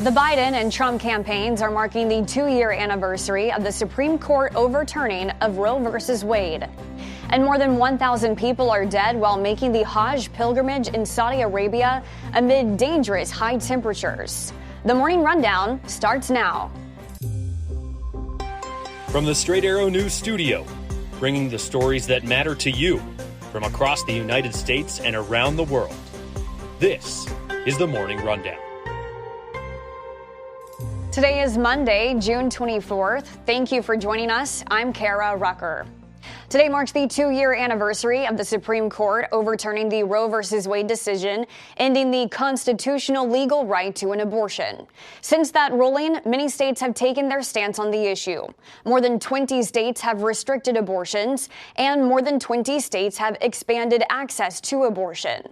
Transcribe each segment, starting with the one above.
The Biden and Trump campaigns are marking the 2-year anniversary of the Supreme Court overturning of Roe v. Wade. And more than 1,000 people are dead while making the Hajj pilgrimage in Saudi Arabia amid dangerous high temperatures. The Morning Rundown starts now. From the Straight Arrow News Studio, bringing the stories that matter to you from across the United States and around the world. This is the Morning Rundown. Today is Monday, June 24th. Thank you for joining us. I'm Kara Rucker. Today marks the 2-year anniversary of the Supreme Court overturning the Roe v. Wade decision, ending the constitutional legal right to an abortion. Since that ruling, many states have taken their stance on the issue. More than 20 states have restricted abortions, and more than 20 states have expanded access to abortion.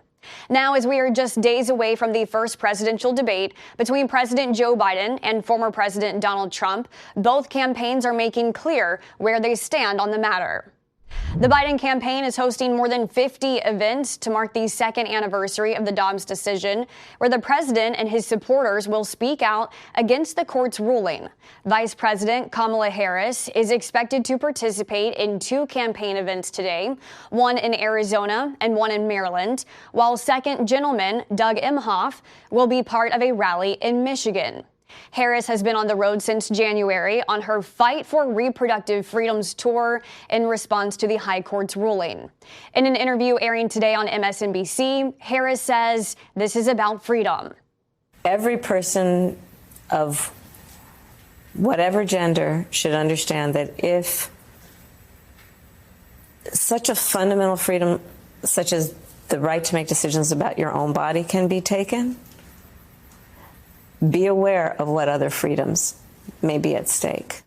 Now, as we are just days away from the first presidential debate between President Joe Biden and former President Donald Trump, both campaigns are making clear where they stand on the matter. The Biden campaign is hosting more than 50 events to mark the second anniversary of the Dobbs decision, where the president and his supporters will speak out against the court's ruling. Vice President Kamala Harris is expected to participate in 2 campaign events today, one in Arizona and one in Maryland, while Second Gentleman Doug Emhoff will be part of a rally in Michigan. Harris has been on the road since January on her Fight for Reproductive Freedoms tour in response to the High Court's ruling. In an interview airing today on MSNBC, Harris says this is about freedom. Every person of whatever gender should understand that if such a fundamental freedom, such as the right to make decisions about your own body, can be taken, be aware of what other freedoms may be at stake.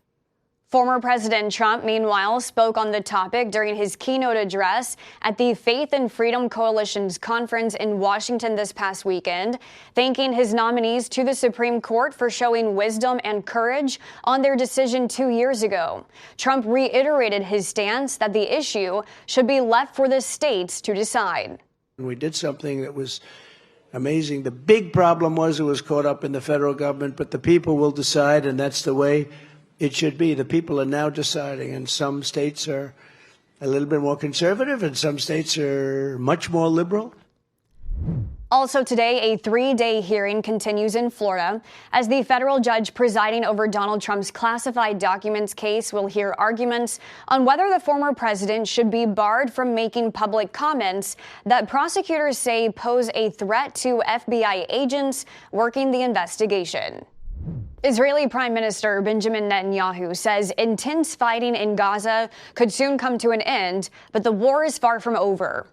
Former President Trump, meanwhile, spoke on the topic during his keynote address at the Faith and Freedom Coalition's conference in Washington this past weekend, thanking his nominees to the Supreme Court for showing wisdom and courage on their decision 2 years ago. Trump reiterated his stance that the issue should be left for the states to decide. We did something that was amazing. The big problem was it was caught up in the federal government, but the people will decide, and that's the way it should be. The people are now deciding, and some states are a little bit more conservative, and some states are much more liberal. Also today, a 3-day hearing continues in Florida as the federal judge presiding over Donald Trump's classified documents case will hear arguments on whether the former president should be barred from making public comments that prosecutors say pose a threat to FBI agents working the investigation. Israeli Prime Minister Benjamin Netanyahu says intense fighting in Gaza could soon come to an end, but the war is far from over.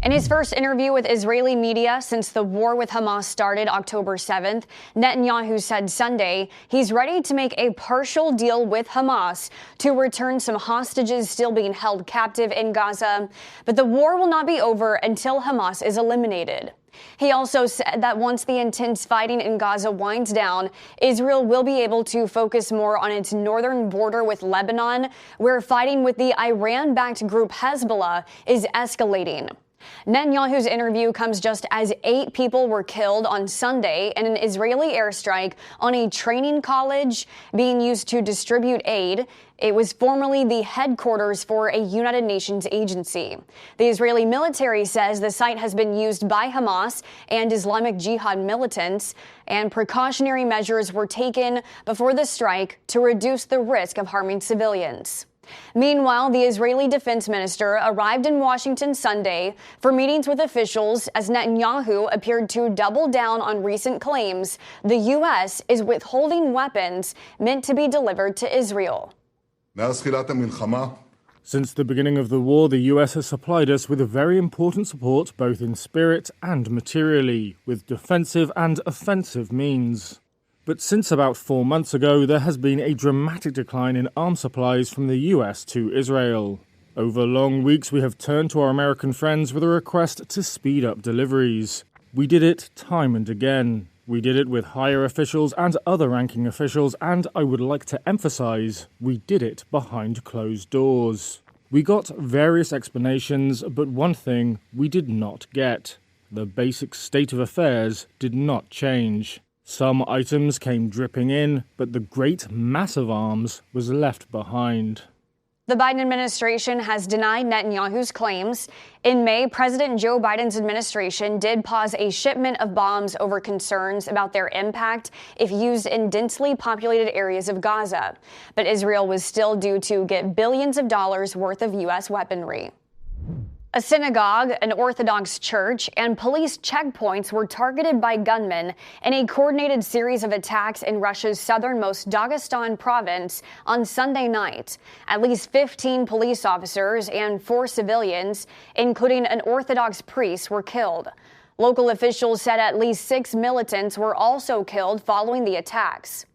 In his first interview with Israeli media since the war with Hamas started October 7th, Netanyahu said Sunday he's ready to make a partial deal with Hamas to return some hostages still being held captive in Gaza, but the war will not be over until Hamas is eliminated. He also said that once the intense fighting in Gaza winds down, Israel will be able to focus more on its northern border with Lebanon, where fighting with the Iran-backed group Hezbollah is escalating. Netanyahu's interview comes just as 8 people were killed on Sunday in an Israeli airstrike on a training college being used to distribute aid. It was formerly the headquarters for a United Nations agency. The Israeli military says the site has been used by Hamas and Islamic Jihad militants, and precautionary measures were taken before the strike to reduce the risk of harming civilians. Meanwhile, the Israeli defense minister arrived in Washington Sunday for meetings with officials as Netanyahu appeared to double down on recent claims the U.S. is withholding weapons meant to be delivered to Israel. Since the beginning of the war, the U.S. has supplied us with very important support both in spirit and materially, with defensive and offensive means. But since about 4 months ago, there has been a dramatic decline in arms supplies from the US to Israel. Over long weeks, we have turned to our American friends with a request to speed up deliveries. We did it time and again. We did it with higher officials and other ranking officials, and I would like to emphasize, we did it behind closed doors. We got various explanations, but one thing we did not get. The basic state of affairs did not change. Some items came dripping in, but the great mass of arms was left behind. The Biden administration has denied Netanyahu's claims. In May, President Joe Biden's administration did pause a shipment of bombs over concerns about their impact if used in densely populated areas of Gaza. But Israel was still due to get billions of dollars worth of U.S. weaponry. A synagogue, an Orthodox church, and police checkpoints were targeted by gunmen in a coordinated series of attacks in Russia's southernmost Dagestan province on Sunday night. At least 15 police officers and 4 civilians, including an Orthodox priest, were killed. Local officials said at least 6 militants were also killed following the attacks.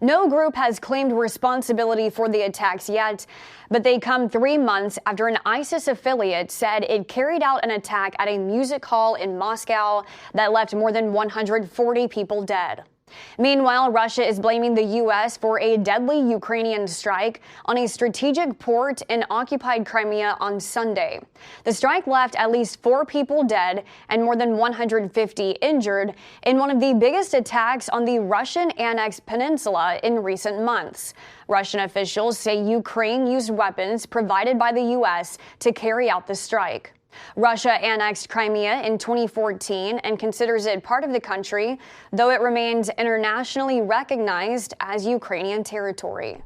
No group has claimed responsibility for the attacks yet, but they come 3 months after an ISIS affiliate said it carried out an attack at a music hall in Moscow that left more than 140 people dead. Meanwhile, Russia is blaming the U.S. for a deadly Ukrainian strike on a strategic port in occupied Crimea on Sunday. The strike left at least 4 people dead and more than 150 injured in one of the biggest attacks on the Russian-annexed peninsula in recent months. Russian officials say Ukraine used weapons provided by the U.S. to carry out the strike. Russia annexed Crimea in 2014 and considers it part of the country, though it remains internationally recognized as Ukrainian territory.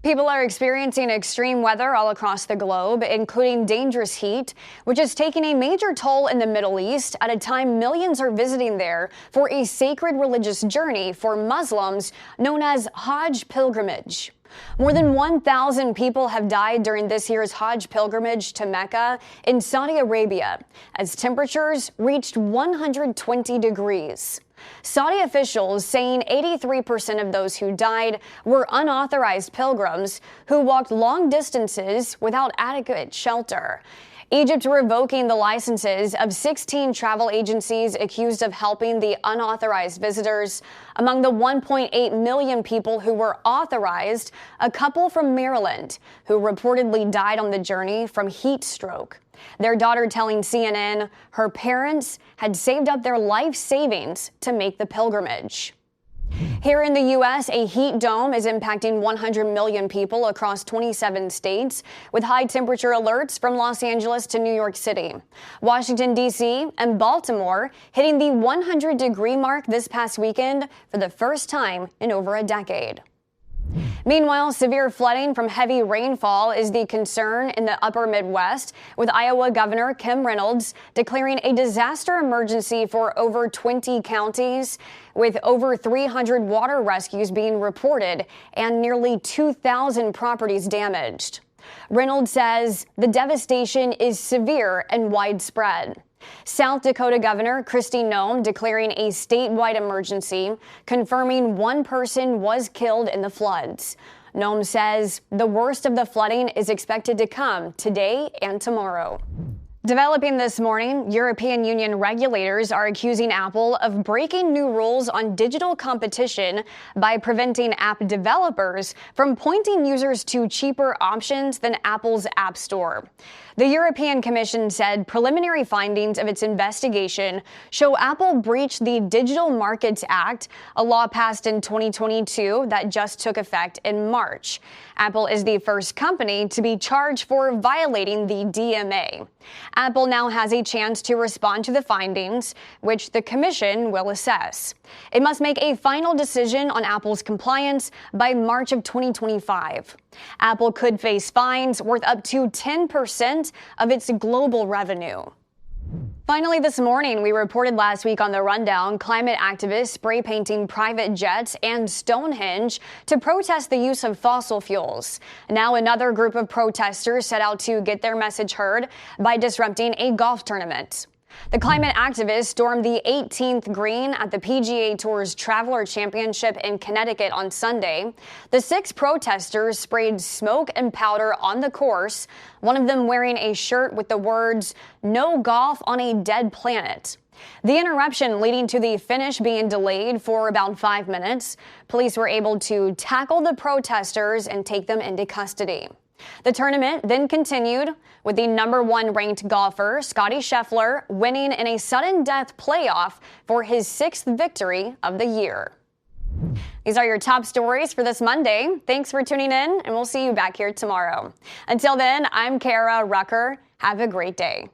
People are experiencing extreme weather all across the globe, including dangerous heat, which is taking a major toll in the Middle East at a time millions are visiting there for a sacred religious journey for Muslims known as Hajj pilgrimage. More than 1,000 people have died during this year's Hajj pilgrimage to Mecca in Saudi Arabia, as temperatures reached 120 degrees. Saudi officials saying 83% of those who died were unauthorized pilgrims who walked long distances without adequate shelter. Egypt revoking the licenses of 16 travel agencies accused of helping the unauthorized visitors. Among the 1.8 million people who were authorized, a couple from Maryland who reportedly died on the journey from heat stroke. Their daughter telling CNN her parents had saved up their life savings to make the pilgrimage. Here in the U.S., a heat dome is impacting 100 million people across 27 states, with high temperature alerts from Los Angeles to New York City. Washington, D.C. and Baltimore hitting the 100-degree mark this past weekend for the first time in over a decade. Meanwhile, severe flooding from heavy rainfall is the concern in the upper Midwest, with Iowa Governor Kim Reynolds declaring a disaster emergency for over 20 counties, with over 300 water rescues being reported and nearly 2,000 properties damaged. Reynolds says the devastation is severe and widespread. South Dakota Governor Kristi Noem declaring a statewide emergency, confirming 1 person was killed in the floods. Noem says the worst of the flooding is expected to come today and tomorrow. Developing this morning, European Union regulators are accusing Apple of breaking new rules on digital competition by preventing app developers from pointing users to cheaper options than Apple's App Store. The European Commission said preliminary findings of its investigation show Apple breached the Digital Markets Act, a law passed in 2022 that just took effect in March. Apple is the first company to be charged for violating the DMA. Apple now has a chance to respond to the findings, which the Commission will assess. It must make a final decision on Apple's compliance by March of 2025. Apple could face fines worth up to 10% of its global revenue. Finally, this morning, we reported last week on the Rundown, climate activists spray painting private jets and Stonehenge to protest the use of fossil fuels. Now another group of protesters set out to get their message heard by disrupting a golf tournament. The climate activists stormed the 18th green at the PGA Tour's Traveler Championship in Connecticut on Sunday. The 6 protesters sprayed smoke and powder on the course, one of them wearing a shirt with the words, "No golf on a dead planet." The interruption leading to the finish being delayed for about 5 minutes. Police were able to tackle the protesters and take them into custody. The tournament then continued with the #1 ranked golfer, Scottie Scheffler, winning in a sudden death playoff for his 6th victory of the year. These are your top stories for this Monday. Thanks for tuning in, and we'll see you back here tomorrow. Until then, I'm Kara Rucker. Have a great day.